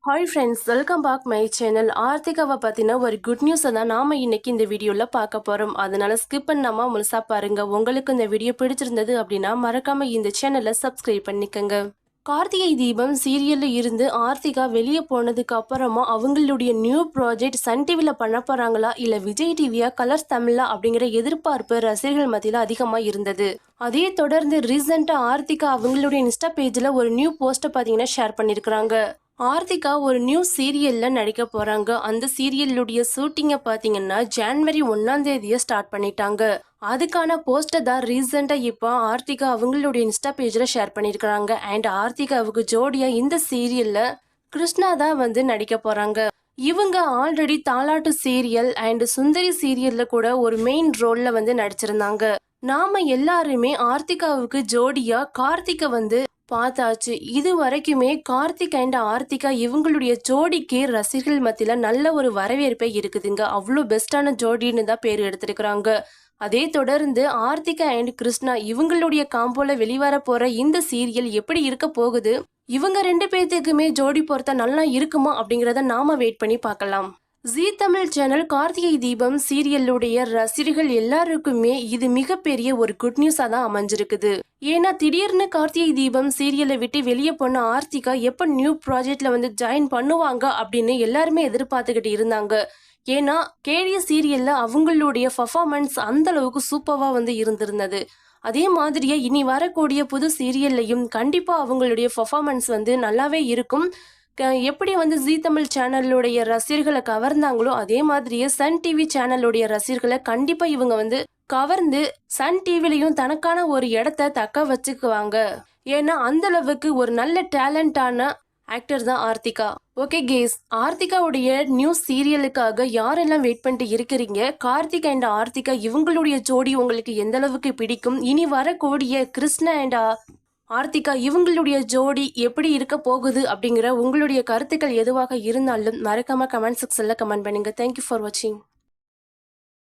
Hi friends, welcome back my channel. ஆர்த்திகாவை பற்றின ஒரு குட் நியூஸை தான் நாம் இன்னைக்கு இந்த வீடியோவில் பார்க்க போகிறோம். அதனால ஸ்கிப் பண்ணாமல் முழுசாக பாருங்கள். உங்களுக்கு இந்த வீடியோ பிடிச்சிருந்தது அப்படின்னா மறக்காமல் இந்த சேனலை சப்ஸ்கிரைப் பண்ணிக்கோங்க. கார்த்திகை தீபம் சீரியல்ல இருந்து ஆர்த்திகா வெளியே போனதுக்கு அப்புறமா அவங்களுடைய நியூ ப்ராஜெக்ட் சன் டிவியில் பண்ண போகிறாங்களா இல்லை விஜய் டிவியா கலர்ஸ் தமிழா அப்படிங்கிற எதிர்பார்ப்பு ரசிகர்கள் மத்தியில் அதிகமாக இருந்தது. அதே தொடர்ந்து ரீசெண்டாக ஆர்த்திகா அவங்களுடைய இன்ஸ்டா பேஜில் ஒரு நியூ போஸ்ட்டை பார்த்தீங்கன்னா ஷேர் பண்ணியிருக்கிறாங்க. ஆர்த்திகா ஒரு நியூ சீரியல்ல நடிக்க போறாங்க. அந்த சீரியலுடைய ஷூட்டிங்கை பார்த்தீங்கன்னா ஜனவரி 1 ஸ்டார்ட் பண்ணிட்டாங்க. அதுக்கான போஸ்டர் தான் ரீசெண்டா இப்போ ஆர்த்திகா அவங்களுடைய இன்ஸ்டா பேஜ்ல ஷேர் பண்ணியிருக்கிறாங்க. அண்ட் ஆர்த்திகாவுக்கு ஜோடியா இந்த சீரியல்ல கிருஷ்ணா தான் வந்து நடிக்க போறாங்க. இவங்க ஆல்ரெடி தாலாட்டு சீரியல் அண்ட் சுந்தரி சீரியல்ல கூட ஒரு மெயின் ரோல்ல வந்து நடிச்சிருந்தாங்க. நாம எல்லாருமே ஆர்த்திகாவுக்கு ஜோடியா கார்த்திகை வந்து பார்த்தாச்சு. இது வரைக்குமே கார்த்திக் அண்ட் ஆர்த்திகா இவங்களுடைய ஜோடிக்கு ரசிகர்கள் மத்தியில நல்ல ஒரு வரவேற்பே இருக்குதுங்க. அவ்வளோ பெஸ்டான ஜோடின்னு தான் பேர் எடுத்திருக்கிறாங்க. அதே தொடர்ந்து ஆர்த்திகா அண்ட் கிருஷ்ணா இவங்களுடைய காம்போல வெளிவர போற இந்த சீரியல் எப்படி இருக்க போகுது, இவங்க 2 பேர்த்துக்குமே ஜோடி பொறுத்தா நல்லா இருக்குமா அப்படிங்கிறத நாம வெயிட் பண்ணி பார்க்கலாம். ஜீ தமிழ் சேனல் கார்த்திகை தீபம் சீரியலுடைய ரசிகர்கள் எல்லாருக்குமே இது மிகப்பெரிய ஒரு குட் நியூஸா தான் அமைஞ்சிருக்குது. ஏன்னா திடீர்னு கார்த்திகை தீபம் சீரியலை விட்டு வெளியே போன ஆர்த்திகா எப்ப நியூ ப்ராஜெக்ட்ல வந்து ஜாயின் பண்ணுவாங்க அப்படின்னு எல்லாருமே எதிர்பார்த்துக்கிட்டு இருந்தாங்க. ஏன்னா கேடிய சீரியல்ல அவங்களுடைய பர்ஃபார்மன்ஸ் அந்த அளவுக்கு சூப்பரா வந்து இருந்திருந்தது. அதே மாதிரியே இனி வரக்கூடிய புது சீரியல்லையும் கண்டிப்பா அவங்களுடைய பர்ஃபார்மன்ஸ் வந்து நல்லாவே இருக்கும். எப்படி வந்து ஜீ தமிழ் சேனலுடைய ரசிகர்களை கவர்ந்தாங்களோ அதே மாதிரியே சன் டிவி சேனலுடைய ரசிகர்களை கண்டிப்பா இவங்க வந்து கவர்ந்து சன் டிவிலையும் தனக்கான ஒரு இடத்த தக்க வச்சுக்குவாங்க. ஏன்னா அந்த அளவுக்கு ஒரு நல்ல டேலண்டான ஆக்டர் தான் ஆர்த்திகா. ஓகே கேஸ், ஆர்த்திகாவுடைய நியூ சீரியலுக்காக யாரெல்லாம் வெயிட் பண்ணிட்டு இருக்கிறீங்க? கார்த்திக் அண்ட் ஆர்த்திகா இவங்களுடைய ஜோடி உங்களுக்கு எந்த அளவுக்கு பிடிக்கும்? இனி வரக்கூடிய கிருஷ்ணா அண்ட் ஆர்த்திகா இவங்களுடைய ஜோடி எப்படி இருக்க போகுது அப்படிங்கிற உங்களுடைய கருத்துக்கள் எதுவாக இருந்தாலும் மறக்காம கமெண்ட் செக்ஷன்ல கமெண்ட் பண்ணுங்க. தேங்க்யூ ஃபார் வாட்சிங்.